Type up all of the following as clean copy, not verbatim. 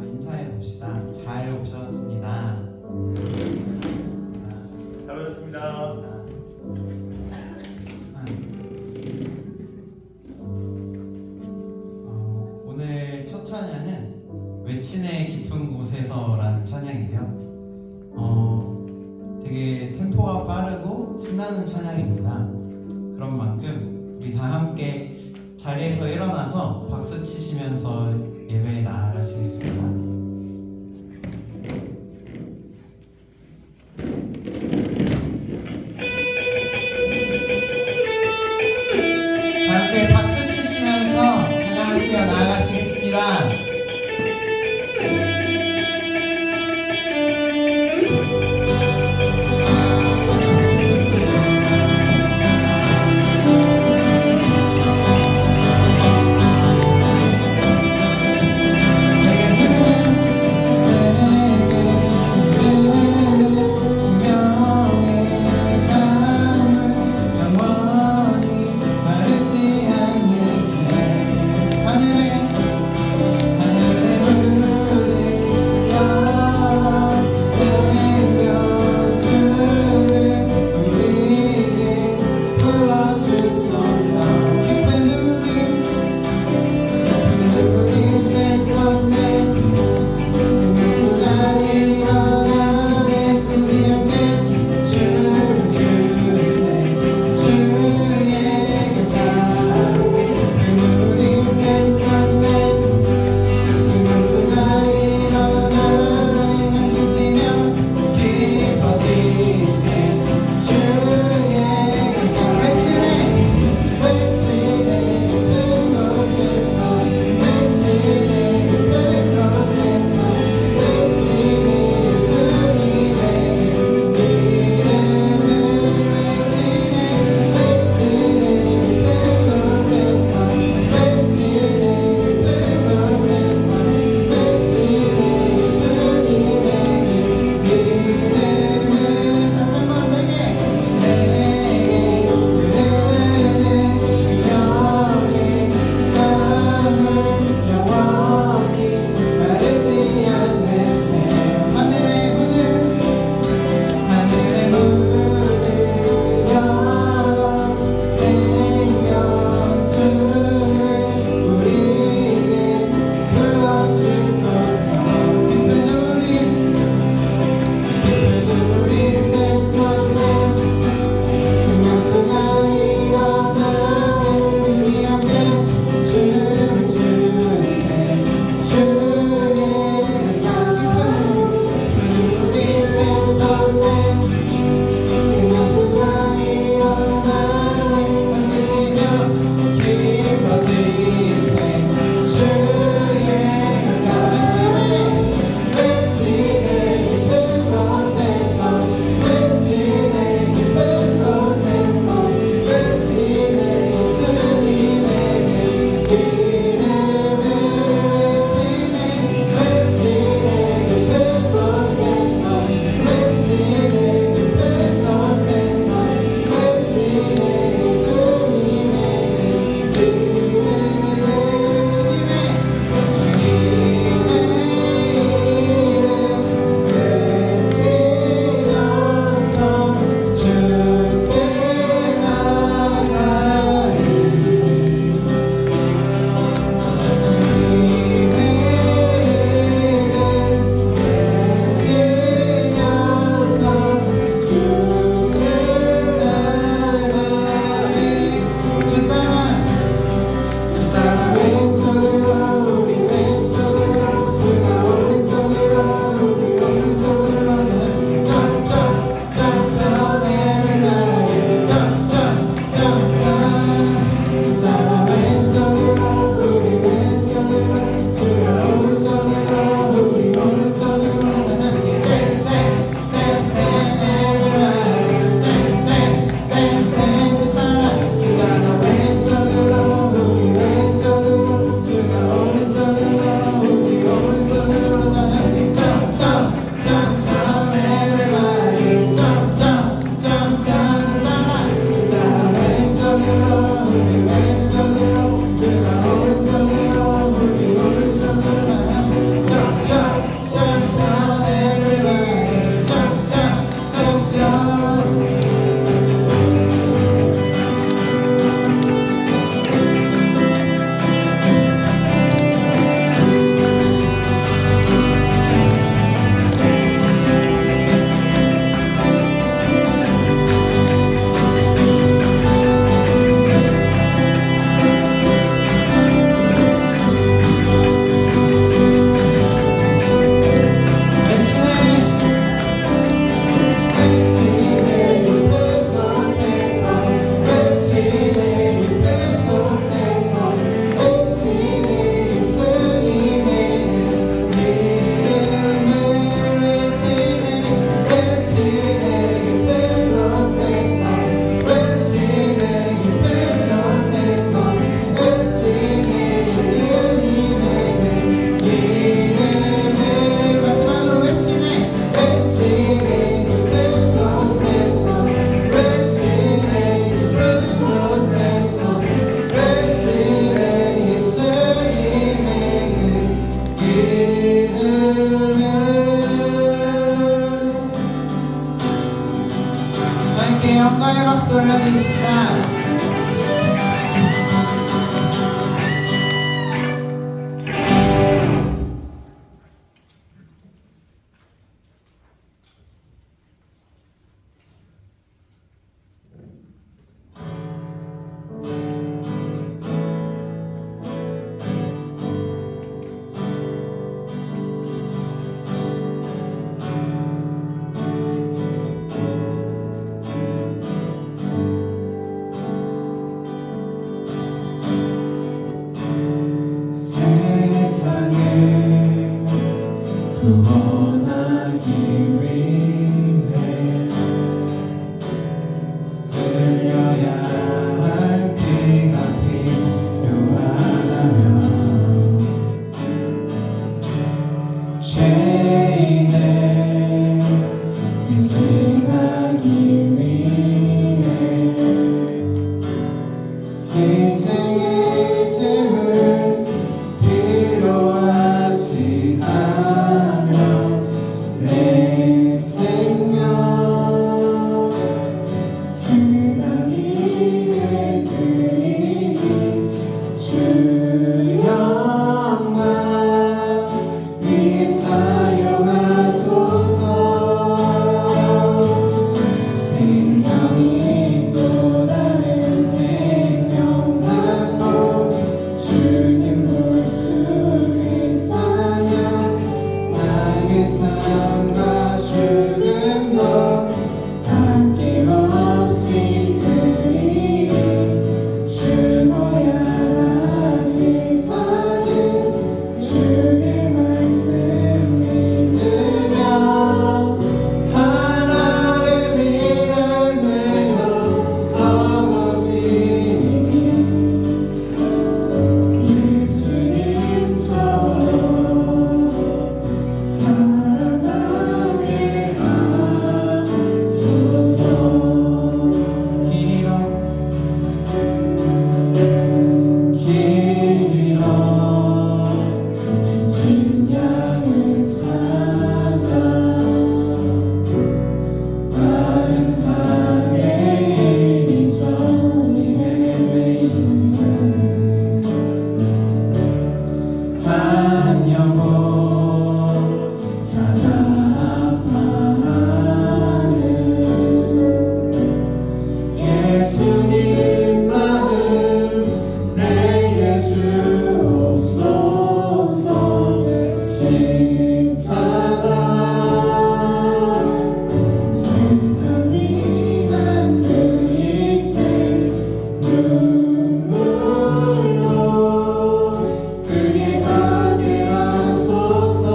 인사해 봅시다. 잘 오셨습니다. 잘 오셨습니다. 오늘 첫 찬양은 외친의 깊은 곳에서라는 찬양인데요. 되게 템포가 빠르고 신나는 찬양입니다. 그런 만큼 우리 다 함께 자리에서 일어나서 박수 치시면서 예배에 나아가시겠습니다. 다 함께 박수 치시면서 찬양하시며 나아가시겠습니다. 내게 박수 올려드리십시다. 구원하기 위해 흘려야 할 피가 필요하다면 죄인의 희생하기 위해 희생의 짐을 필요하지 않아 내 생명 주가 위에 드리니 주 영광 위에 사용하소서. 생명이 또 다른 생명 낳고 주님 볼 수 있다면 나의 삶과 죽음도 아낌없이 드리리. 죽어야 다시 사는 주의 말씀 믿으며 하나의 미랄 되어 썩어지니 예수님처럼 살아가게 하소서. 길 잃어 지친 양을 찾아 마른 산에 이리저리 헤매이네. 한 영혼 찾아 아파하는 예수님 마음 내게 주옵소서. 십자가 세상이 한 그 인생 눈물로 그게 가게 하소서.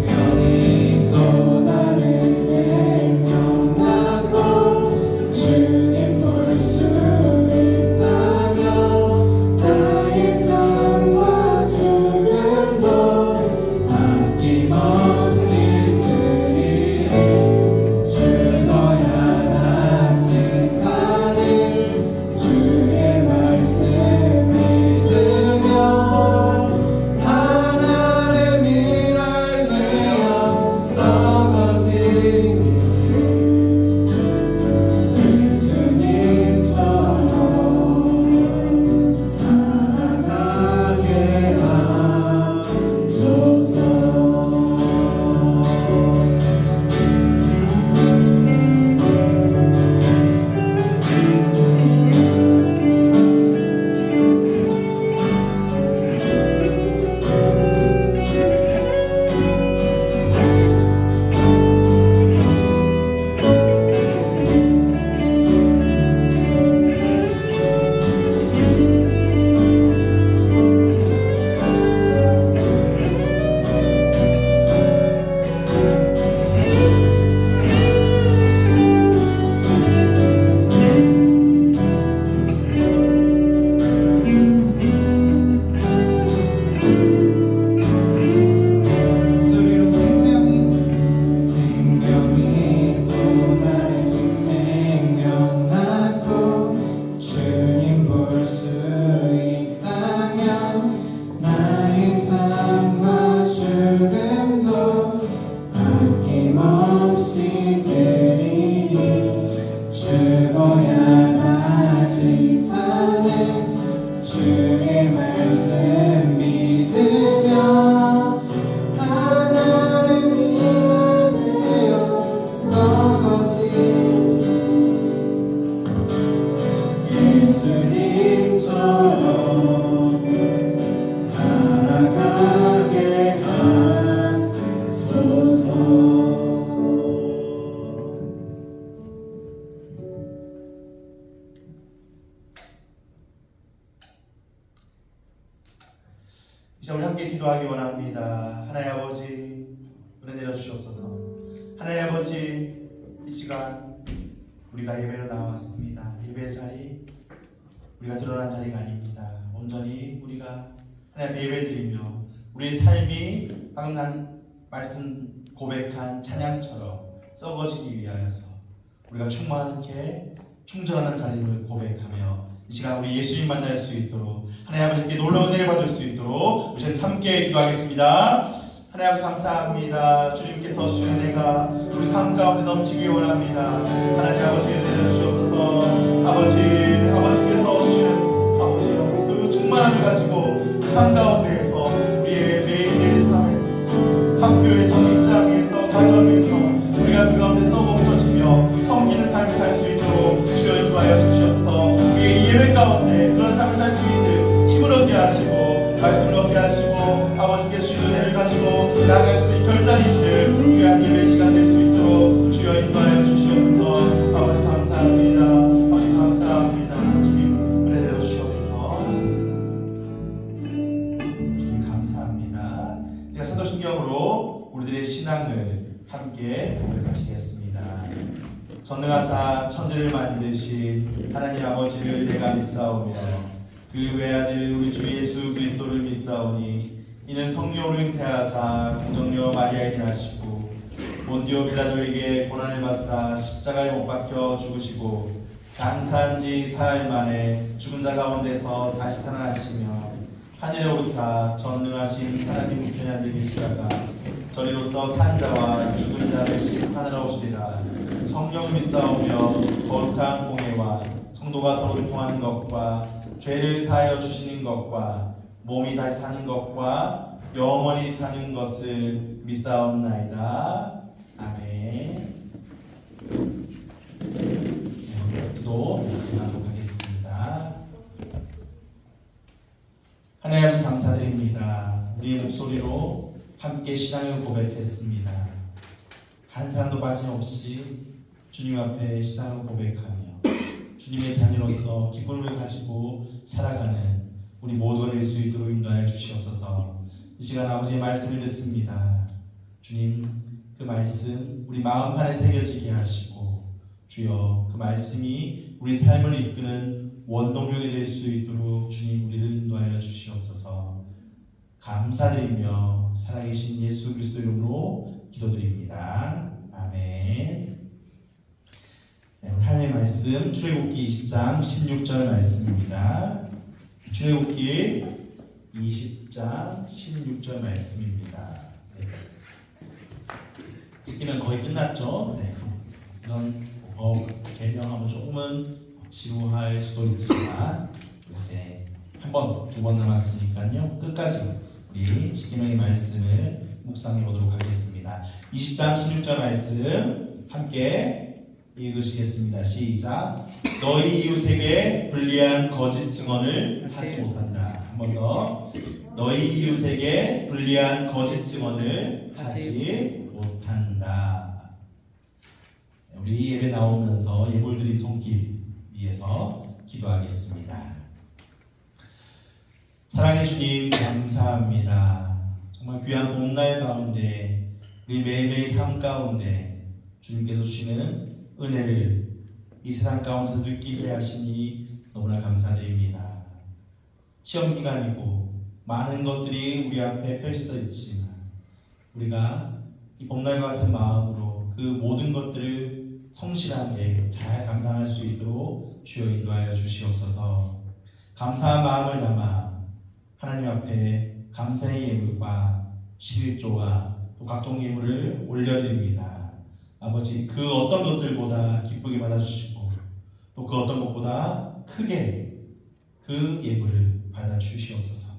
생명이 또 다른 생명 낳고 주님 볼 수 있다면 나의 삶과 죽음도 아낌없이 드리리. 죽어야 다시 사는 주의 말씀 믿으며 하나의 미랄 되어 썩어지니 예수님처럼 살아가게 하소서. 목소리로 생명이 또 다른 생명 낳고 주님 볼 수 있다면 나의 삶과 죽음도 아낌없이 드리리. 이제 우리 함께 기도하기 원합니다. 하나님 아버지 은혜 내려주시옵소서. 하나님 아버지 이 시간 우리가 예배로 나왔습니다. 예배 자리 우리가 드러난 자리가 아닙니다. 온전히 우리가 하나님 예배 드리며 우리의 삶이 방금 난 말씀 고백한 찬양처럼 썩어지기 위하여서 우리가 충만하게 충전하는 자리를 고백하며 이 시간 우리 예수님 만날 수 있도록 하나님 아버지께 놀라운 은혜를 받을 수 있도록 우리 함께 기도하겠습니다. 하나님 아버지 감사합니다. 주님께서 주신 은혜가 우리 삶 가운데 넘치기 원합니다. 하나님 아버지 은혜를 주옵소서. 아버지께서 주시는 아버지여 그 충만함을 가지고 삶 가운데에서 우리의 매일매일 삶에서 학교에서 직장에서 가정에서 우리가 그 가운데 썩어 없어지며 섬기는 삶을 살 수 있도록 주여 인도하여 주시옵소서. 우리의 예배 가운데 그런 삶을 살 수 있는 힘을 얻게 하시고 말씀을 얻게 하시고 아버지께 주신 은혜를 가지고 나아갈 수 있는 결단이 있는 귀한 예배 시간 될 수 있도록 주여 인도하여 주시옵소서. 아버지 감사합니다. 아버지 감사합니다. 주님 은혜 내려 주시옵소서. 주님 감사합니다. 제가 사도신경으로 우리들의 신앙을 함께 고백하시겠습니다. 전능하사 천지를 만드신 하나님 아버지를 내가 믿사오며 그 외아들 우리 주 예수 그리스도를 믿사오니 이는 성령으로 잉태하사 공정녀 마리아에게 나시고 본디오 빌라도에게 고난을 받사 십자가에 못 박혀 죽으시고 장사한 지 사흘 만에 죽은 자 가운데서 다시 살아나시며 하늘에 오르사 전능하신 하나님 우편에 앉아 계시다가 저리로서 산 자와 죽은 자를 심판하러 오시리라. 성령을 믿사오며 거룩한 공예와 성도가 서로 교통하는 것과 죄를 사하여 주시는 것과 몸이 다시 사는 것과 영원히 사는 것을 믿사옵나이다. 아멘. 기도 하도록 하겠습니다. 하나님 아버지 감사드립니다. 우리의 목소리로 함께 신앙을 고백했습니다. 한 사람도 빠짐없이 주님 앞에 신앙을 고백하며 주님의 자녀로서 기쁨을 가지고 살아가는 우리 모두가 될 수 있도록 인도하여 주시옵소서. 이 시간 아버지의 말씀을 듣습니다. 주님 그 말씀 우리 마음판에 새겨지게 하시고 주여 그 말씀이 우리 삶을 이끄는 원동력이 될 수 있도록 주님 우리를 인도하여 주시옵소서. 감사드리며 살아계신 예수 그리스도 이름으로 기도드립니다. 아멘. 네, 오늘 하나님의 말씀 출애굽기 20장 16절 말씀입니다. 출애굽기 20장 16절 말씀입니다. 네. 읽기는 거의 끝났죠. 네. 이런 개명하면 조금은 지루할 수도 있지만 이제 한 번, 두 번 남았으니까요. 끝까지 우리 십계명의 말씀을 묵상해 보도록 하겠습니다. 20장 16절 말씀 함께 읽으시겠습니다. 시작. 너희 이웃에게 불리한 거짓 증언을 하지 못한다. 한 번 더. 너희 이웃에게 불리한 거짓 증언을 하지 못한다. 우리 예배 나오면서 예물드린 손길 위해서 기도하겠습니다. 사랑해 주님 감사합니다. 정말 귀한 봄날 가운데 우리 매일매일 삶 가운데 주님께서 주시는 은혜를 이 세상 가운데서 느끼게 하시니 너무나 감사드립니다. 시험 기간이고 많은 것들이 우리 앞에 펼쳐져 있지만 우리가 이 봄날과 같은 마음으로 그 모든 것들을 성실하게 잘 감당할 수 있도록 주여 인도하여 주시옵소서. 감사한 마음을 담아 하나님 앞에 감사의 예물과 11조와 또 각종 예물을 올려드립니다. 아버지 그 어떤 것들보다 기쁘게 받아주시고 또 그 어떤 것보다 크게 그 예물을 받아주시옵소서.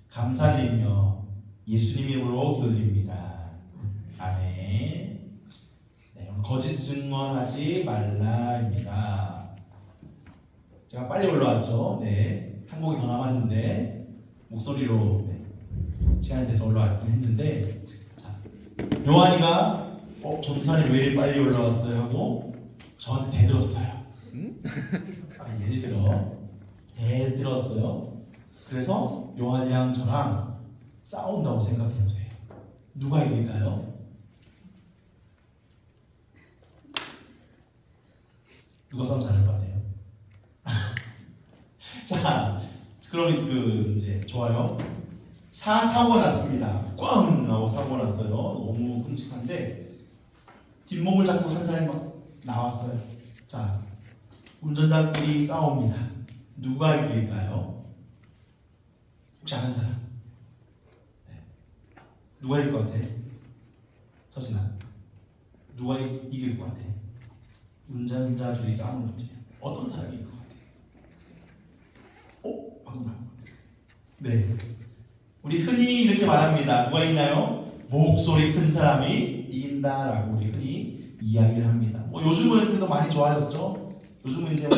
감사드리며 예수님 이름으로 기도드립니다. 아멘. 네, 오늘 거짓 증언하지 말라입니다. 제가 빨리 올라왔죠. 네, 한 곡이 더 남았는데 목소리로 시간이 돼서 올라왔긴 했는데 자, 요한이가 전사님 왜 이리 빨리 올라왔어요? 하고 저한테 대들었어요. 예를 들어 대들었어요. 그래서 요한이랑 저랑 싸운다고 생각해 보세요. 누가 이길까요? 누가 싸움 잘할 것 같아요? 자, 그럼 이제 좋아요. 사고가 났습니다. 꽝 하고 사고가 났어요. 너무 끔찍한데 뒷목을 잡고 한 사람이 막 나왔어요. 자, 운전자끼리 싸웁니다. 누가 이길까요? 혹시 아는 사람? 네. 누가 이길 것 같아? 서진아, 누가 이길 것 같아? 운전자 둘이 싸우는 거지. 어떤 사람이 이길 것 같아? 방금 나온 것 같아. 네. 우리 흔히 이렇게 말합니다. 누가 이기나요? 목소리 큰 사람이 이긴다라고 우리 흔히 이야기를 합니다. 요즘은 그래도 많이 좋아졌죠. 요즘은 이제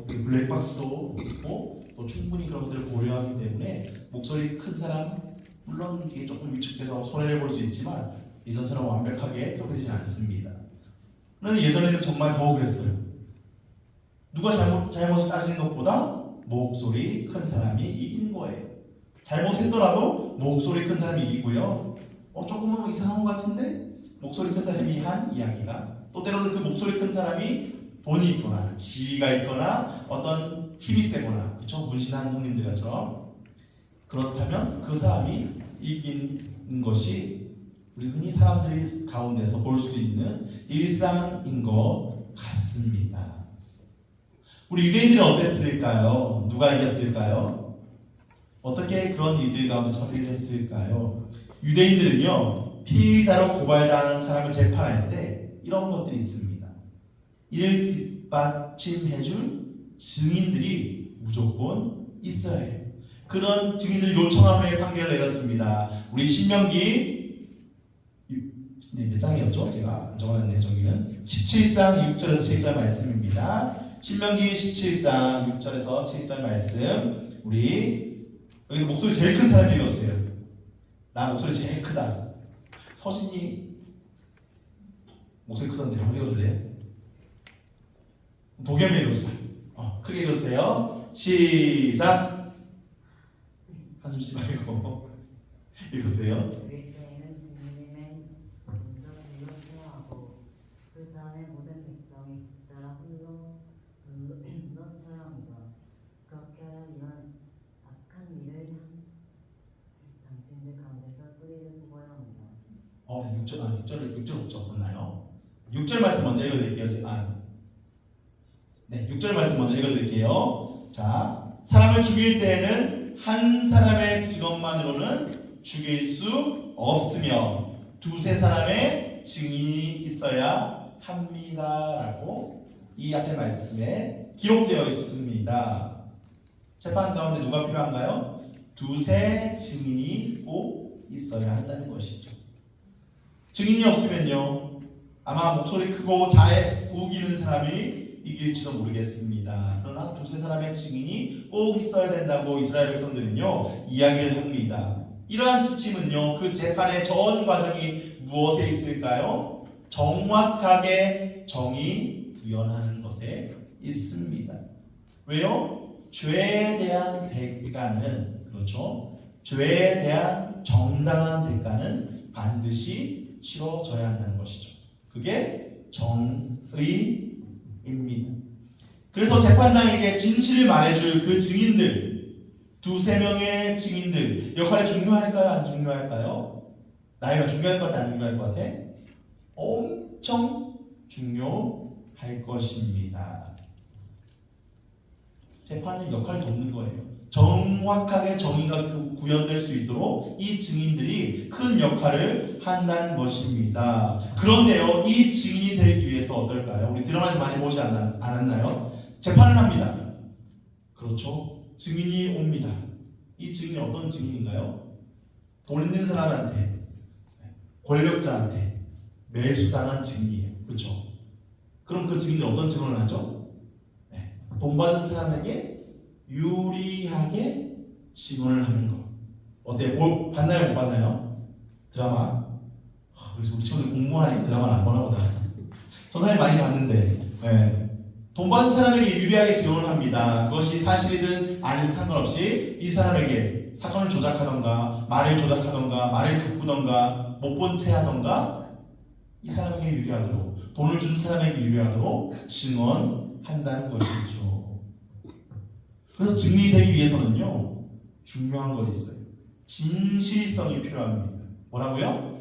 블랙박스도 있고 또 충분히 그런 것들을 고려하기 때문에 목소리 큰 사람 물론 이게 조금 위축돼서 손해를 볼 수 있지만 예전처럼 완벽하게 그렇게 되지 않습니다. 그런데 예전에는 정말 더 그랬어요. 누가 잘못을 따지는 것보다 목소리 큰 사람이 이기는 거예요. 잘못했더라도 목소리 큰 사람이 이기고요. 조금은 이상한 것 같은데 목소리 큰 사람이 한 이야기가 또 때로는 그 목소리 큰 사람이 돈이 있거나 지위가 있거나 어떤 힘이 세거나 그렇죠? 문신한 형님들처럼 그렇다면 그 사람이 이기는 것이 우리 흔히 사람들이 가운데서 볼 수 있는 일상인 것 같습니다. 우리 유대인들은 어땠을까요? 누가 이겼을까요? 어떻게 그런 일들 가운데 처리를 했을까요? 유대인들은요, 피의자로 고발당한 사람을 재판할 때 이런 것들이 있습니다. 이를 뒷받침해줄 증인들이 무조건 있어야 해요. 그런 증인들 요청한 후에 판결을 내렸습니다. 우리 신명기 몇 장이었죠? 제가 적어놨네요. 저기는 17장 6절에서 7절 말씀입니다. 신명기 17장 6절에서 7절 말씀. 우리 여기서 목소리 제일 큰 사람이 읽었어요. 나 목소리 제일 크다. 서진이 목소리 크던데 한번 읽어줄래요? 도겸이 읽어주세요. 크게 읽어주세요. 시작. 한숨 쉬지 말고 읽으세요. 네, 6절 없었나요? 6절 말씀 먼저 읽어드릴게요. 6절 말씀 먼저 읽어드릴게요. 자, 사람을 죽일 때에는 한 사람의 직업만으로는 죽일 수 없으며 두세 사람의 증인이 있어야 합니다라고 이 앞에 말씀에 기록되어 있습니다. 재판 가운데 누가 필요한가요? 두세 증인이 꼭 있어야 한다는 것이죠. 증인이 없으면요, 아마 목소리 크고 잘 우기는 사람이 이길지도 모르겠습니다. 그러나 두세 사람의 증인이 꼭 있어야 된다고 이스라엘 백성들은요 이야기를 합니다. 이러한 지침은요 그 재판의 전 과정이 무엇에 있을까요? 정확하게 정의 구현하는 것에 있습니다. 왜요? 죄에 대한 대가는 그렇죠. 죄에 대한 정당한 대가는 반드시 치러져야 한다는 것이죠. 그게 정의입니다. 그래서 재판장에게 진실을 말해줄 그 증인들, 두세 명의 증인들 역할이 중요할까요? 안 중요할까요? 나이가 중요할 것 같아? 안 중요할 것 같아? 엄청 중요할 것입니다. 재판의 역할을 돕는 거예요. 정확하게 정의가 구현될 수 있도록 이 증인들이 큰 역할을 한다는 것입니다. 그런데요, 이 증인이 되기 위해서 어떨까요? 우리 드라마에서 많이 보지 않았나요? 재판을 합니다. 그렇죠? 증인이 옵니다. 이 증인이 어떤 증인인가요? 돈 있는 사람한테, 권력자한테 매수당한 증인이에요. 그렇죠? 그럼 그 증인이 어떤 증언을 하죠? 돈 받은 사람에게 유리하게 증언을 하는 거. 어때요? 봤나요? 못 봤나요? 드라마. 그래서 우리 친구들 공부하니까 드라마를 안 보나 보다. 전사님 많이 봤는데 돈 받은 사람에게 유리하게 증언을 합니다. 그것이 사실이든 아니든 상관없이 이 사람에게 누구에게 사건을 조작하던가 말을 조작하던가 말을 바꾸던가 못 본 채 하던가 이 사람에게 유리하도록 돈을 준 사람에게 유리하도록 증언한다는 것이죠. 그래서 증인이 되기 위해서는요 중요한 거 있어요. 진실성이 필요합니다. 뭐라고요?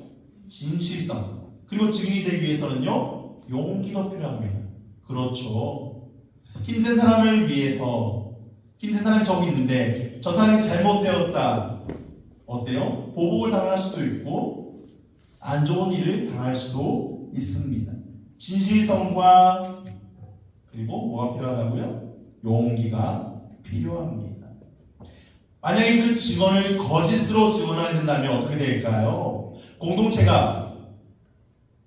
진실성. 그리고 증인이 되기 위해서는요 용기도 필요합니다. 그렇죠. 힘센 사람을 위해서 힘센 사람이 저기 있는데 저 사람이 잘못되었다. 어때요? 보복을 당할 수도 있고 안 좋은 일을 당할 수도 있습니다. 진실성과 그리고 뭐가 필요하다고요? 용기가 필요합니다. 만약에 그 증언을 거짓으로 증언하게 된다면 어떻게 될까요? 공동체가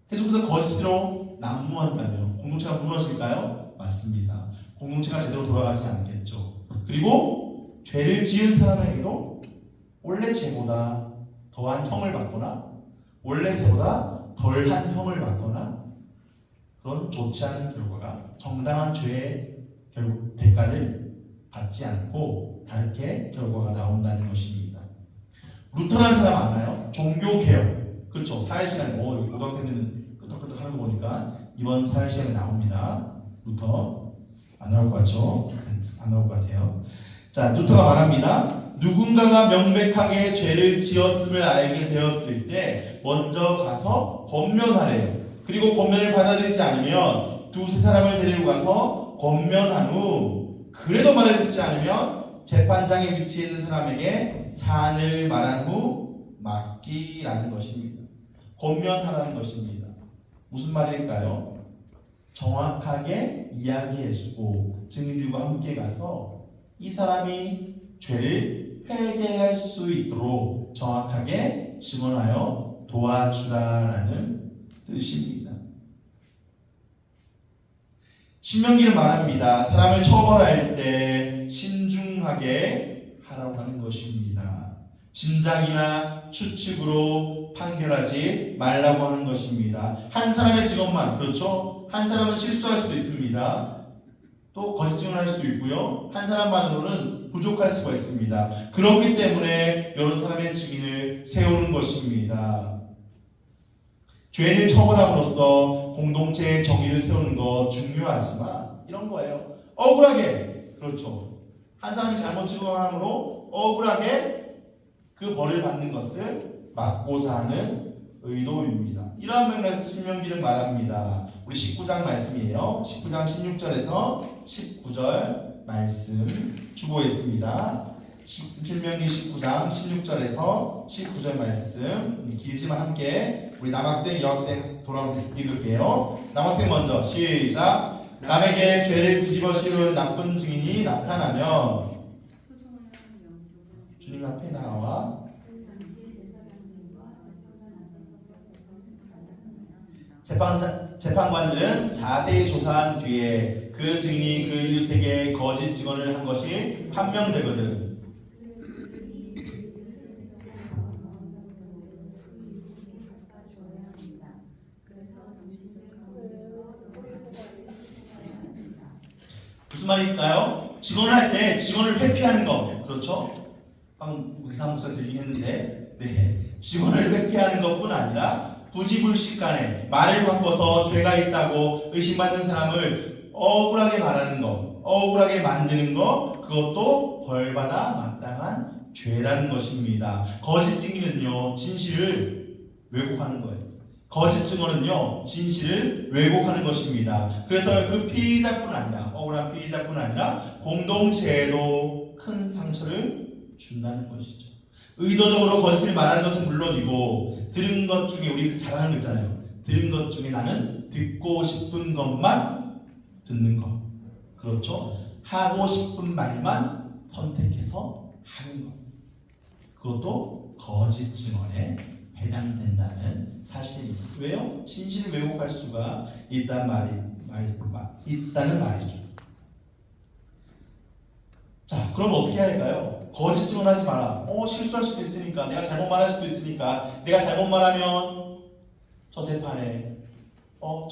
계속해서 거짓으로 난무한다면 공동체가 무너질까요? 맞습니다. 공동체가 제대로 돌아가지 않겠죠. 그리고 죄를 지은 사람에게도 원래 죄보다 더한 형을 받거나 원래 죄보다 덜한 형을 받거나 그런 좋지 않은 결과가 정당한 죄의 대가를 받지 않고 다르게 결과가 나온다는 것입니다. 루터라는 사람 아나요? 종교개혁. 그렇죠. 사회시간에 여기 고등학생들은 끄떡끄떡 하는 거 보니까 이번 사회시간에 나옵니다. 루터 안 나올 것 같죠? 안 나올 것 같아요. 자, 루터가 말합니다. 누군가가 명백하게 죄를 지었음을 알게 되었을 때 먼저 가서 권면하래요. 그리고 권면을 받아들이지 않으면 두세 사람을 데리고 가서 권면한 후 그래도 말을 듣지 않으면 재판장에 위치해 있는 사람에게 사안을 말한 후 맡기라는 것입니다. 권면하라는 것입니다. 무슨 말일까요? 정확하게 이야기해주고 증인들과 함께 가서 이 사람이 죄를 회개할 수 있도록 정확하게 증언하여 도와주라라는 뜻입니다. 신명기는 말합니다. 사람을 처벌할 때 신중하게 하라고 하는 것입니다. 짐작이나 추측으로 판결하지 말라고 하는 것입니다. 한 사람의 증언만, 그렇죠? 한 사람은 실수할 수도 있습니다. 또 거짓 증언할 수도 있고요. 한 사람만으로는 부족할 수가 있습니다. 그렇기 때문에 여러 사람의 증인을 세우는 것입니다. 죄를 처벌함으로써 공동체의 정의를 세우는 거 중요하지만 이런 거예요. 억울하게, 그렇죠. 한 사람이 잘못 증언함으로 억울하게 그 벌을 받는 것을 막고자 하는 의도입니다. 이러한 맥락에서 신명기는 말합니다. 우리 19장 말씀이에요. 19장 16절에서 19절 말씀 주고 있습니다. 신명기 19장 16절에서 19절 말씀 길지만 함께 우리 남학생, 여학생, 돌아오생 읽을게요. 남학생 먼저 시작. 남에게 죄를 뒤집어 씌운 나쁜 증인이 나타나면 주님 앞에 나와 재판관들은 자세히 조사한 뒤에 그 증인이 그 이웃에게 거짓 증언을 한 것이 판명되거든. 무슨 말일까요? 증언할 때 증언을 회피하는 거, 그렇죠? 방금 의사 목사 들리긴 했는데, 네, 증언을 회피하는 것뿐 아니라 부지불식간에 말을 바꿔서 죄가 있다고 의심받는 사람을 억울하게 말하는 것, 억울하게 만드는 것, 그것도 벌받아 마땅한 죄라는 것입니다. 거짓 증인은요, 진실을 왜곡하는 거예요. 거짓 증언은요, 진실을 왜곡하는 것입니다. 그래서 그 피의자뿐 아니라, 억울한 피의자뿐 아니라 공동체에도 큰 상처를 준다는 것이죠. 의도적으로 거짓을 말하는 것은 물론이고 들은 것 중에 우리 잘하는 거 있잖아요. 들은 것 중에 나는 듣고 싶은 것만 듣는 것. 그렇죠? 하고 싶은 말만 선택해서 하는 것. 그것도 거짓 증언에 해당된다는 사실입니다. 왜요? 진실을 왜곡할 수가 있다는 말이죠. 자, 그럼 어떻게 해야 할까요? 거짓 증언하지 마라. 실수할 수도 있으니까, 내가 잘못 말할 수도 있으니까, 내가 잘못 말하면 저 재판에,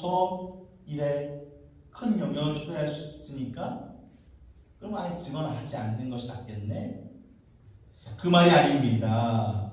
저 일에 큰 영향을 초래할 수 있으니까, 그럼 아예 증언하지 않는 것이 낫겠네. 그 말이 아닙니다.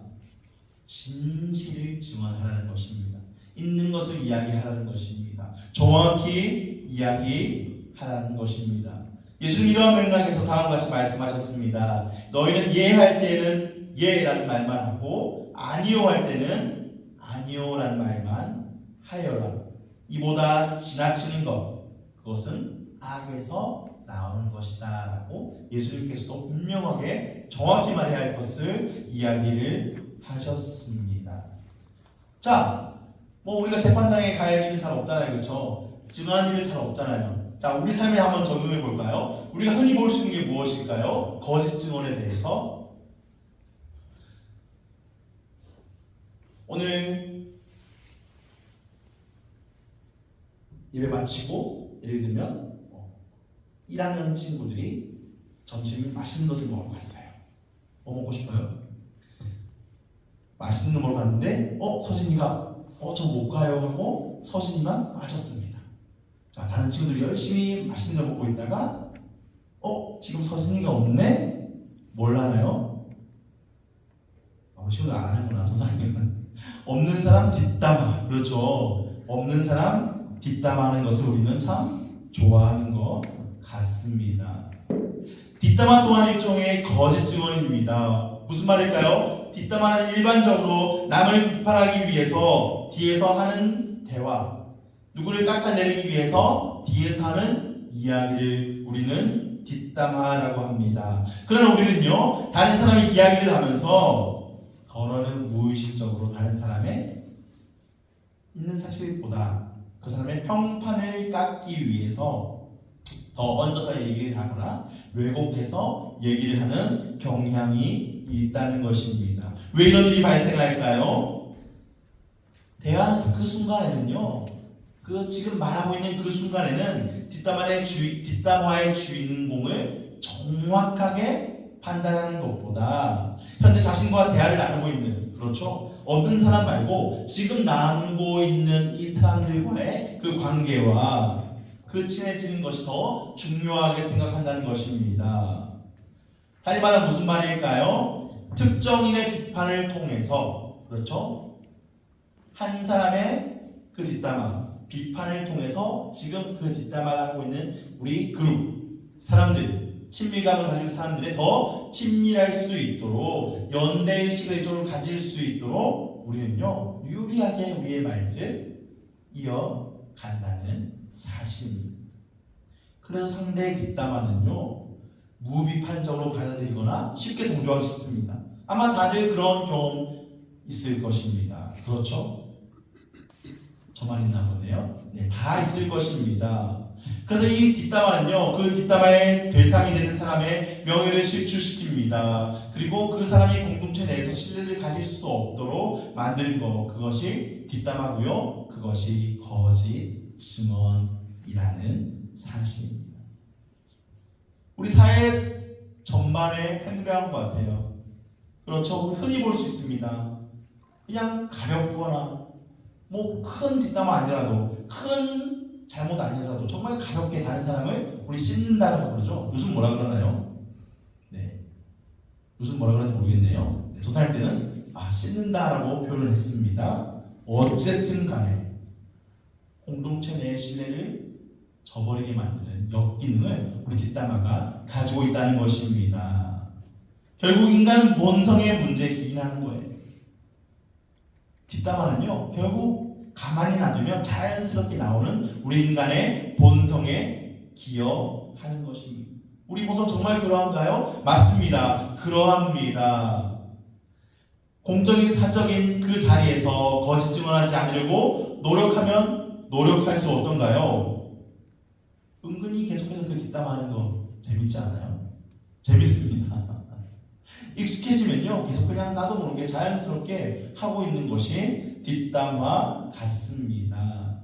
진실을 증언하라는 것입니다. 있는 것을 이야기하라는 것입니다. 정확히 이야기하라는 것입니다. 예수님 이러한 맥락에서 다음과 같이 말씀하셨습니다. 너희는 예할 때는 예라는 말만 하고 아니요 할 때는 아니요라는 말만 하여라. 이보다 지나치는 것, 그것은 악에서 나오는 것이다 라고 예수님께서도 분명하게 정확히 말해야 할 것을 이야기를 하셨습니다. 자, 뭐 우리가 재판장에 갈 일은 잘 없잖아요, 그렇죠? 증언할 일은 잘 없잖아요. 자, 우리 삶에 한번 적용해 볼까요? 우리가 흔히 볼 수 있는 게 무엇일까요? 거짓 증언에 대해서. 오늘 예배 마치고 예를 들면 1학년 친구들이 점심 맛있는 것을 먹으러 갔어요. 뭐 먹고 싶어요? 맛있는 거 먹으러 갔는데 서진이가 저 못 가요 하고 서진이만 빠졌습니다. 자, 다른 친구들이 열심히 맛있는 걸 먹고 있다가 지금 서진이가 없네? 뭘 하나요? 친구들 안 하는구나. 선생님은 없는 사람 뒷담화. 그렇죠. 없는 사람 뒷담화하는 것을 우리는 참 좋아하는 것 같습니다. 뒷담화 또한 일종의 거짓 증언입니다. 무슨 말일까요? 뒷담화는 일반적으로 남을 비판하기 위해서 뒤에서 하는 대화, 누구를 깎아내리기 위해서 뒤에서 하는 이야기를 우리는 뒷담화라고 합니다. 그러나 우리는요, 다른 사람이 이야기를 하면서 더러는 무의식적으로 다른 사람의 있는 사실보다 그 사람의 평판을 깎기 위해서 더 얹어서 얘기를 하거나 왜곡해서 얘기를 하는 경향이 있다는 것입니다. 왜 이런 일이 발생할까요? 대화하는 그 순간에는요, 지금 말하고 있는 그 순간에는 뒷담화의 주인공을 정확하게 판단하는 것보다 현재 자신과 대화를 나누고 있는, 그렇죠? 어떤 사람 말고 지금 나누고 있는 이 사람들과의 그 관계와 친해지는 것이 더 중요하게 생각한다는 것입니다. 다시 말하면 무슨 말일까요? 특정인의 비판을 통해서, 그렇죠? 한 사람의 그 뒷담화, 비판을 통해서 지금 그 뒷담화를 하고 있는 우리 그룹, 사람들, 친밀감을 가진 사람들이 더 친밀할 수 있도록 연대의식을 좀 가질 수 있도록 우리는요, 유리하게 우리의 말들을 이어간다는 사실입니다. 그래서 상대의 뒷담화는요, 무비판적으로 받아들이거나 쉽게 동조하기 쉽습니다. 아마 다들 그런 경험 있을 것입니다. 그렇죠? 저만 있나 보네요. 네, 다 있을 것입니다. 그래서 이 뒷담화는요, 그 뒷담화의 대상이 되는 사람의 명예를 실추시킵니다. 그리고 그 사람이 공동체 내에서 신뢰를 가질 수 없도록 만드는 것, 그것이 뒷담화고요. 그것이 거짓 증언이라는 사실입니다. 우리 사회 전반에 팽배한 것 같아요. 그렇죠? 흔히 볼 수 있습니다. 그냥 가볍거나 큰 뒷담화 아니라도, 큰 잘못 아니라도 정말 가볍게 다른 사람을 우리 씻는다고 그러죠. 요즘 뭐라 그러나요? 네, 요즘 뭐라 그러는지 모르겠네요. 네, 저 다닐 때는 씻는다라고 표현을 했습니다. 어쨌든 간에 공동체 내의 신뢰를 저버리게 만드는 역기능을 우리 뒷담화가 가지고 있다는 것입니다. 결국 인간 본성의 문제에 기인하는 거예요. 뒷담화는요, 결국 가만히 놔두면 자연스럽게 나오는 우리 인간의 본성에 기여하는 것입니다. 우리 본성 정말 그러한가요? 맞습니다. 그러합니다. 공적인 사적인 그 자리에서 거짓 증언하지 않으려고 노력하면 노력할수 어떤가요? 은근히 계속해서 그 뒷담화하는 거 재밌지 않아요? 재밌습니다. 익숙해지면요, 계속 그냥 나도 모르게 자연스럽게 하고 있는 것이 뒷담화 같습니다.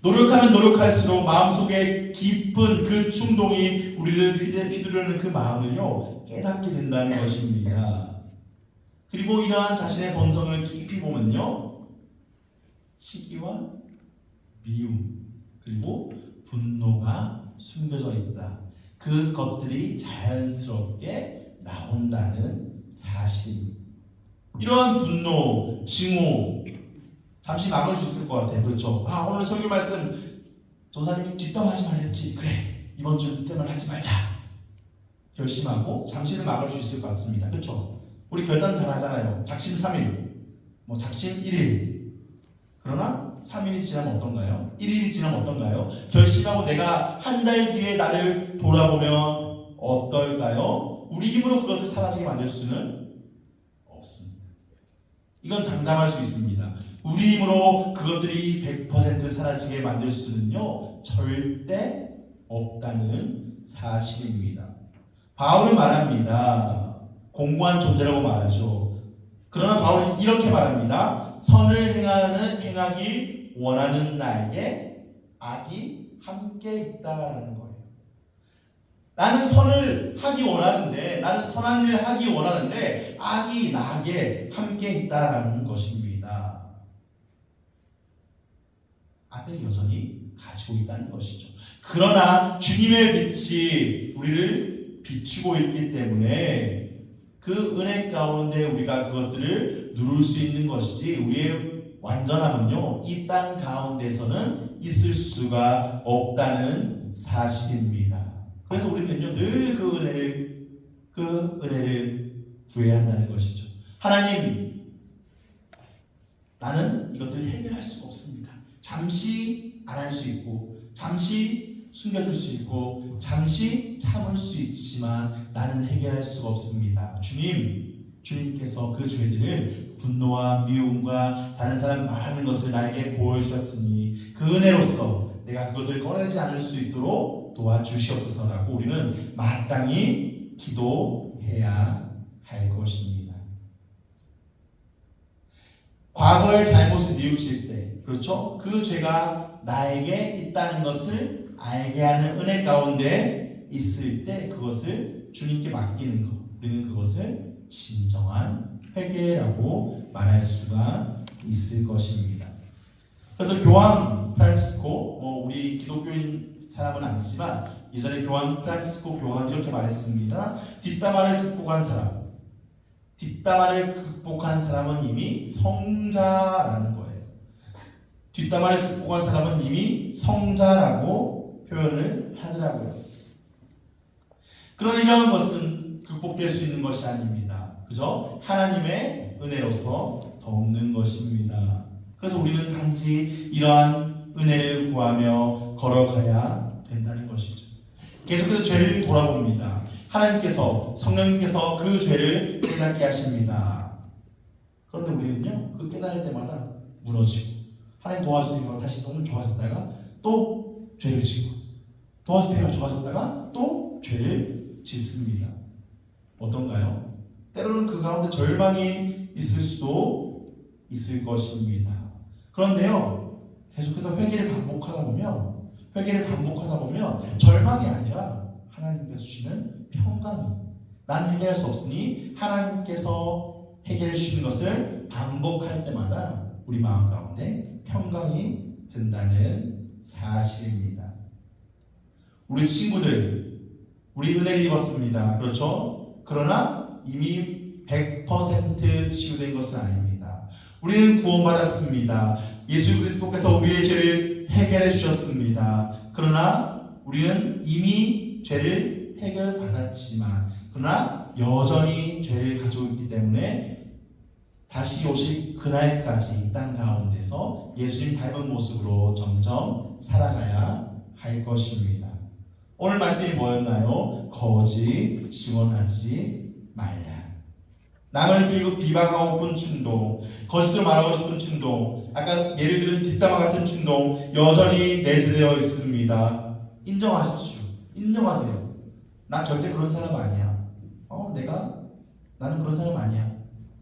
노력하면 노력할수록 마음속에 깊은 그 충동이 우리를 휘두르는 그 마음을요, 깨닫게 된다는 것입니다. 그리고 이러한 자신의 본성을 깊이 보면요, 시기와 미움, 그리고 분노가 숨겨져 있다. 그것들이 자연스럽게 나온다는 사실입니다. 이러한 분노, 징후 잠시 막을 수 있을 것 같아요. 그렇죠? 오늘 설교 말씀 전사님이 뒷담하지 말랬지. 그래, 이번 주 뒷담을 하지 말자. 결심하고 잠시는 막을 수 있을 것 같습니다. 그렇죠? 우리 결단 잘 하잖아요. 작심 3일, 작심 1일. 그러나 3일이 지나면 어떤가요? 1일이 지나면 어떤가요? 결심하고 내가 한 달 뒤에 나를 돌아보면 어떨까요? 우리 힘으로 그것을 사라지게 만들 수는 없습니다. 이건 장담할 수 있습니다. 우리 힘으로 그것들이 100% 사라지게 만들 수는요, 절대 없다는 사실입니다. 바울은 말합니다. 공고한 존재라고 말하죠. 그러나 바울은 이렇게 말합니다. 선을 행하기 원하는 나에게 악이 함께 있다라는 거예요. 나는 선을 하기 원하는데, 나는 선한 일을 하기 원하는데 악이 나에게 함께 있다라는 것입니다. 악을 여전히 가지고 있다는 것이죠. 그러나 주님의 빛이 우리를 비추고 있기 때문에 그 은혜 가운데 우리가 그것들을 누릴 수 있는 것이지, 우리의 완전함은요, 이 땅 가운데서는 있을 수가 없다는 사실입니다. 그래서 우리는요, 늘 그 은혜를 구해야 한다는 것이죠. 하나님, 나는 이것들을 해결할 수가 없습니다. 잠시 안 할 수 있고, 잠시 숨겨둘 수 있고, 잠시 참을 수 있지만 나는 해결할 수가 없습니다. 주님께서 그 죄들을 분노와 미움과 다른 사람 말하는 것을 나에게 보여주셨으니 그 은혜로서 내가 그것들을 꺼내지 않을 수 있도록 도와주시옵소서라고 우리는 마땅히 기도해야 할 것입니다. 과거의 잘못을 뉘우칠 때, 그렇죠? 그 죄가 나에게 있다는 것을 알게 하는 은혜 가운데 있을 때 그것을 주님께 맡기는 것, 우리는 그것을 진정한 회개라고 말할 수가 있을 것입니다. 그래서 교황 프란치스코, 우리 기독교인 사람은 아니지만 예전에 교황 프란치스코 교황은 이렇게 말했습니다. 뒷담화를 극복한 사람은 이미 성자라는 거예요. 뒷담화를 극복한 사람은 이미 성자라고 표현을 하더라고요. 그러나 이러한 것은 극복될 수 있는 것이 아닙니다. 그죠? 하나님의 은혜로서 더없는 것입니다. 그래서 우리는 단지 이러한 은혜를 구하며 걸어가야 된다는 것이죠. 계속해서 죄를 돌아봅니다. 하나님께서, 성령님께서 그 죄를 깨닫게 하십니다. 그런데 우리는요, 그 깨달을 때마다 무너지고, 하나님 도와주세요, 다시 너무 좋아졌다가 또 죄를 지고, 도와주세요, 좋아졌다가 또 죄를 짓습니다. 어떤가요? 때로는 그 가운데 절망이 있을 수도 있을 것입니다. 그런데요, 계속해서 회개를 반복하다 보면 절망이 아니라 하나님께서 주시는 평강이, 나는 해결할 수 없으니 하나님께서 해결해 주시는 것을 반복할 때마다 우리 마음 가운데 평강이 든다는 사실입니다. 우리 친구들, 우리 은혜를 입었습니다. 그렇죠? 그러나 이미 100% 치유된 것은 아닙니다. 우리는 구원받았습니다. 예수 그리스도께서 우리의 죄를 해결해 주셨습니다. 그러나 우리는 이미 죄를 해결받았지만, 그러나 여전히 죄를 가지고 있기 때문에 다시 오실 그날까지 이 땅 가운데서 예수님 닮은 모습으로 점점 살아가야 할 것입니다. 오늘 말씀이 뭐였나요? 거짓 증언하지 말라. 남을 비방하고픈 충동, 거짓으로 말하고 싶은 충동, 아까 예를 들은 뒷담화 같은 충동 여전히 내재되어 있습니다. 인정하십시오. 인정하세요. 나 절대 그런 사람 아니야. 나는 그런 사람 아니야.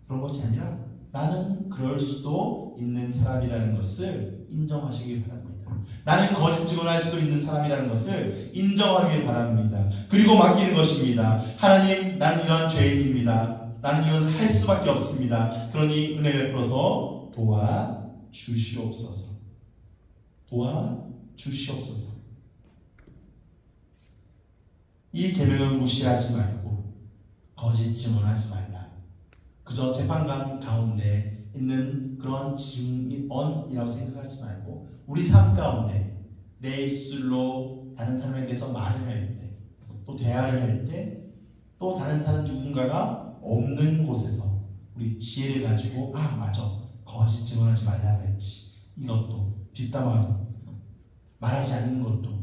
그런 것이 아니라 나는 그럴 수도 있는 사람이라는 것을 인정하시기 바랍니다. 나는 거짓 증언할 수도 있는 사람이라는 것을 인정하기 바랍니다. 그리고 맡기는 것입니다. 하나님, 나는 이러한 죄인입니다. 나는 이것을 할 수밖에 없습니다. 그러니 은혜 베풀어서 도와주시옵소서. 도와주시옵소서. 이 계명을 무시하지 말고 거짓 증언하지 말라. 그저 재판관 가운데 있는 그런 증언이라고 생각하지 말고 우리 삶 가운데 내 입술로 다른 사람에 대해서 말을 할 때, 또 대화를 할 때, 또 다른 사람 누군가가 없는 곳에서 우리 지혜를 가지고 맞아, 거짓 증언하지 말라 그랬지, 이것도 뒷담화도 말하지 않는 것도,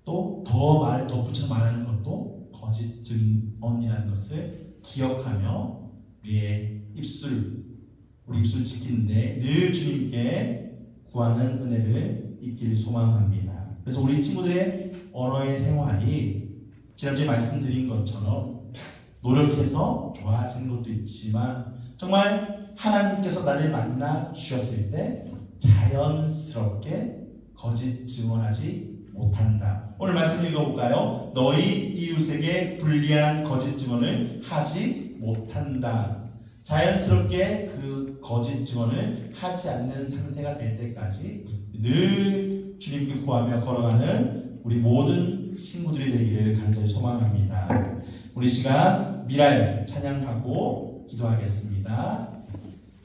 또 더 말 덧붙여 말하는 것도 거짓 증언이라는 것을 기억하며 우리 입술 지키는데 늘 주님께 구하는 은혜를 있기를 소망합니다. 그래서 우리 친구들의 언어의 생활이 지난주에 말씀드린 것처럼 노력해서 좋아지는 것도 있지만 정말 하나님께서 나를 만나 주셨을 때 자연스럽게 거짓 증언하지 못한다. 오늘 말씀 읽어볼까요? 너희 이웃에게 불리한 거짓 증언을 하지 못한다. 자연스럽게 그 거짓 증언을 하지 않는 상태가 될 때까지 늘 주님께 구하며 걸어가는 우리 모든 친구들이 되기를 간절히 소망합니다. 우리 시간 미랄 찬양하고 기도하겠습니다.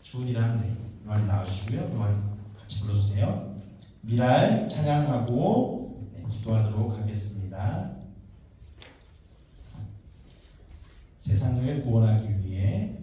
주은이랑 요한 나와주시고요. 요한 같이 불러주세요. 미랄 찬양하고 기도하도록 하겠습니다. 세상을 구원하기 위해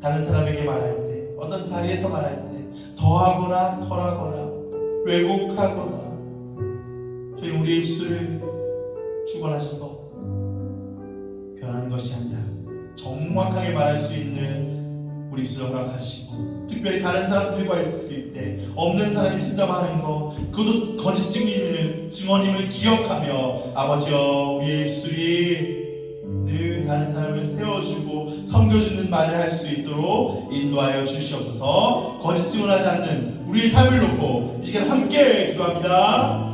다른 사람에게 말할 때, 어떤 자리에서 말할 때 더하거나 덜하거나 왜곡하거나 주님 우리의 입술을 주관하셔서 변하는 것이 아니라 정확하게 말할 수 있는 우리 입술을 허락하시고, 특별히 다른 사람들과 있을 때 없는 사람이 뒷담화하는 거, 그것도 거짓 증언임을 기억하며 아버지여 우리의 입술이 늘 다른 사람을 세워주고 섬겨주는 말을 할 수 있도록 인도하여 주시옵소서. 거짓 증언하지 않는 우리의 삶을 놓고 이 시간 함께 기도합니다.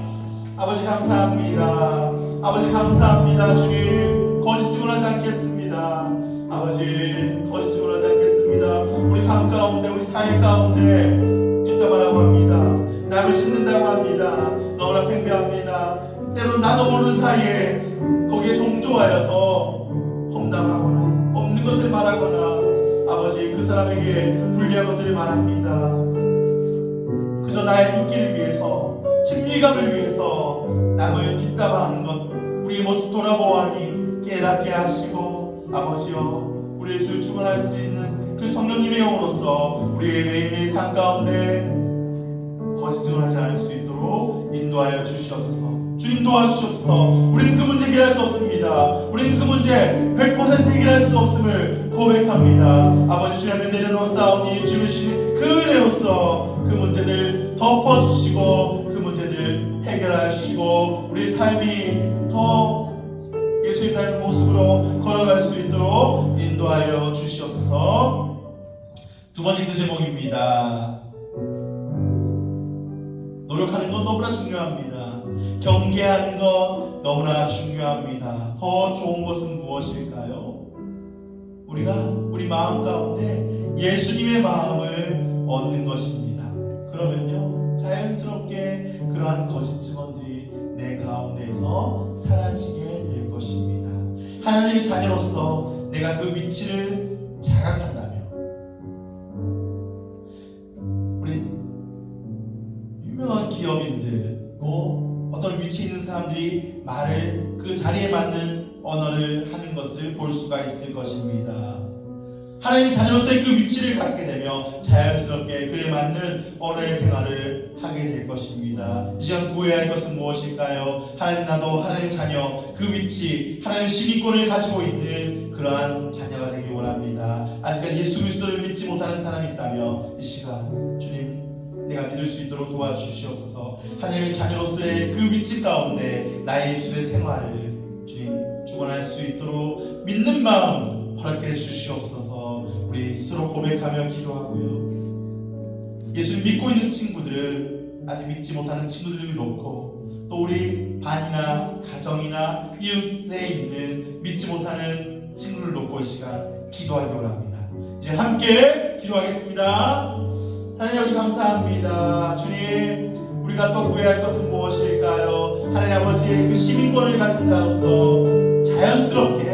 아버지 감사합니다. 아버지 감사합니다. 주님 거짓 증언하지 않겠습니다. 아버지 거짓 증언하지 않겠습니다. 우리 삶 가운데 우리 사회 가운데 뒷담화라고 합니다. 남을 씹는다고 합니다. 너무나 팽배합니다. 때로는 나도 모르는 사이에 거기에 동조하여서 험담하거나 없는 것을 말하거나 아버지 그 사람에게 불리한 것들을 말합니다. 그저 나의 인기를 위해서, 친밀감을 위해서 남을 뒷담화하는 것, 우리의 모습 돌아보아니 깨닫게 하시고 아버지여 우리의 입술을 주관할 수 있는 그 성령님의 영으로서 우리의 매일매일 삶 가운데 거짓 증언하지 않을 수 있도록 인도하여 주시옵소서. 주님 도와주시옵소서. 우리는 그 문제 해결할 수 없습니다. 우리는 그 문제 100% 해결할 수 없음을 고백합니다. 아버지 주님 앞에 내려놓사오니 주님 주신 그 은혜로서 그 문제들 덮어주시고 그 문제들 해결하시고 우리 삶이 더 예수님 닮은 모습으로 걸어갈 수 있도록 인도하여 주시옵소서. 두 번째 기도 제목입니다. 노력하는 건 너무나 중요합니다. 경계하는 것 너무나 중요합니다. 더 좋은 것은 무엇일까요? 우리가 우리 마음 가운데 예수님의 마음을 얻는 것입니다. 그러면요 자연스럽게 그러한 거짓 증언들이 내 가운데에서 사라지게 될 것입니다. 하나님의 자녀로서 내가 그 위치를 자각한다면, 우리 유명한 기업인들 또 어떤 위치에 있는 사람들이 말을 그 자리에 맞는 언어를 하는 것을 볼 수가 있을 것입니다. 하나님 자녀로서의 그 위치를 갖게 되며 자연스럽게 그에 맞는 언어의 생활을 하게 될 것입니다. 이 시간 구해야 할 것은 무엇일까요? 하나님, 나도 하나님 자녀 그 위치, 하나님 시민권을 가지고 있는 그러한 자녀가 되기 원합니다. 아직까지 예수 그리스도를 믿지 못하는 사람이 있다면 이 시간 주님 내가 믿을 수 있도록 도와주시옵소서. 하나님의 자녀로서의 그 위치 가운데 나의 입술의 생활을 주님 주관할 수 있도록 믿는 마음 허락해 주시옵소서. 우리 스스로 고백하며 기도하고요. 예수를 믿고 있는 친구들은 아직 믿지 못하는 친구들을 놓고 또 우리 반이나 가정이나 이웃에 있는 믿지 못하는 친구를 놓고 이 시간 기도하기 원합니다. 이제 함께 기도하겠습니다. 하나님 아버지 감사합니다. 주님, 우리가 또 구해야 할 것은 무엇일까요? 하나님 아버지 그 시민권을 가진 자로서 자연스럽게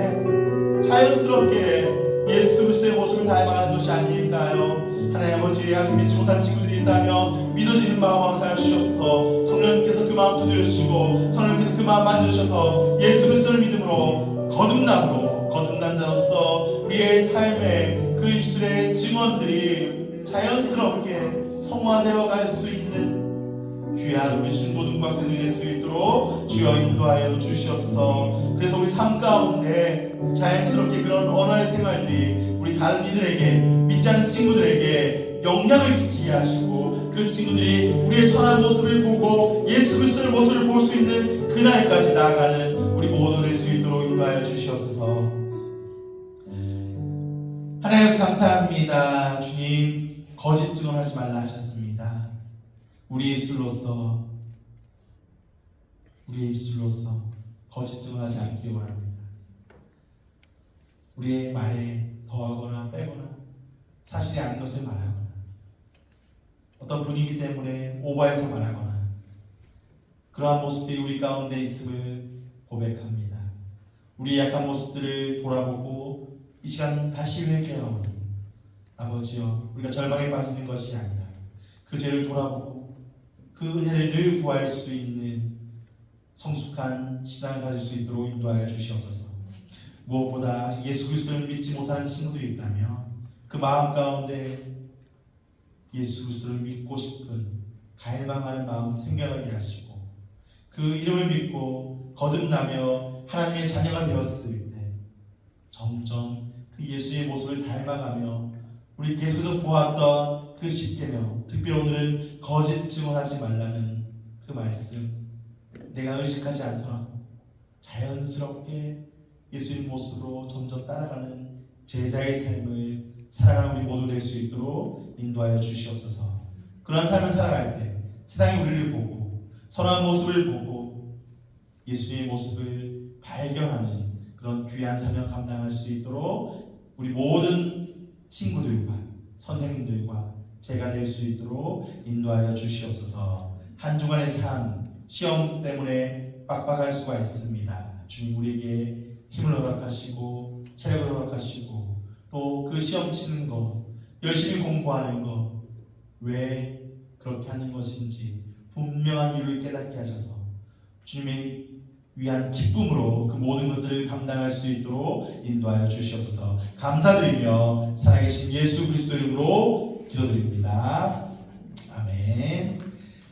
예수 그리스도의 모습을 닮아가는 것이 아닐까요? 하나님 아버지 아직 믿지 못한 친구들이 있다면 믿어지는 마음 허락하여 주셔서 성령님께서 그 마음 두드려주시고 성령님께서 그 마음 만져주셔서 예수 그리스도를 믿음으로 거듭난 자로서 우리의 삶의 그 입술의 증언들이 자연스럽게 성화되어 갈 수 있는 귀한 우리 중고등학생이 될 수 있도록 주여 인도하여 주시옵소서. 그래서 우리 삶 가운데 자연스럽게 그런 언어의 생활들이 우리 다른 이들에게, 믿지 않는 친구들에게 영향을 끼치게 하시고 그 친구들이 우리의 선한 모습을 보고 예수 그리스도의 모습을 볼 수 있는 그날까지 나아가는 우리 모두 될 수 있도록 인도하여 주시옵소서. 하나님 아버지 감사합니다. 주님, 거짓 증언하지 말라 하셨습니다. 우리의 입술로서 거짓 증언하지 않기 원합니다. 우리의 말에 더하거나 빼거나 사실이 아닌 것을 말하거나 어떤 분위기 때문에 오버해서 말하거나 그러한 모습들이 우리 가운데 있음을 고백합니다. 우리의 약한 모습들을 돌아보고 이 시간 다시 회개하오니 아버지여, 우리가 절망에 빠지는 것이 아니라 그 죄를 돌아보고 그 은혜를 늘 구할 수 있는 성숙한 신앙을 가질 수 있도록 인도하여 주시옵소서. 무엇보다 아직 예수 그리스도를 믿지 못하는 친구들이 있다면 그 마음 가운데 예수 그리스도를 믿고 싶은 갈망하는 마음 생겨나게 하시고 그 이름을 믿고 거듭나며 하나님의 자녀가 되었을 때 점점 그 예수의 모습을 닮아가며 우리 계속해서 보았던 그 십계명, 특별히 오늘은 거짓 증언하지 말라는 그 말씀, 내가 의식하지 않더라도 자연스럽게 예수님 모습으로 점점 따라가는 제자의 삶을 살아가는 우리 모두 될 수 있도록 인도하여 주시옵소서. 그러한 삶을 살아갈 때 세상이 우리를 보고 선한 모습을 보고 예수님의 모습을 발견하는 그런 귀한 사명 감당할 수 있도록 우리 모든 친구들과 선생님들과 제가 될 수 있도록 인도하여 주시옵소서. 한 주간의 삶, 시험 때문에 빡빡할 수가 있습니다. 주님 우리에게 힘을 허락하시고 체력을 허락하시고 또 그 시험 치는 것, 열심히 공부하는 것, 왜 그렇게 하는 것인지 분명한 이유를 깨닫게 하셔서 주님의 위한 기쁨으로 그 모든 것들을 감당할 수 있도록 인도하여 주시옵소서. 감사드리며 살아계신 예수 그리스도 이름으로 기도드립니다. 아멘.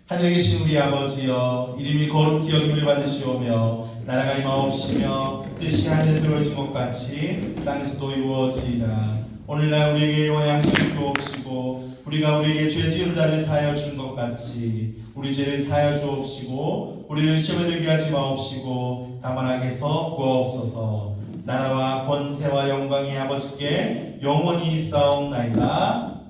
하늘에 계신 우리 아버지여, 이름이 거룩히 여김을 받으시오며 나라가 임하옵시며 뜻이 하늘에서 이루어진 것 같이 땅에서도 이루어지이다. 오늘날 우리에게 양식을 주옵시고 우리가 우리에게 죄 지은 자를 사하여 준 것 같이 우리 죄를 사하여 주옵시고 우리를 시험에 들게 하지 마옵시고 다만 악에서 구하옵소서. 나라와 권세와 영광이 아버지께 영원히 있사옵나이다.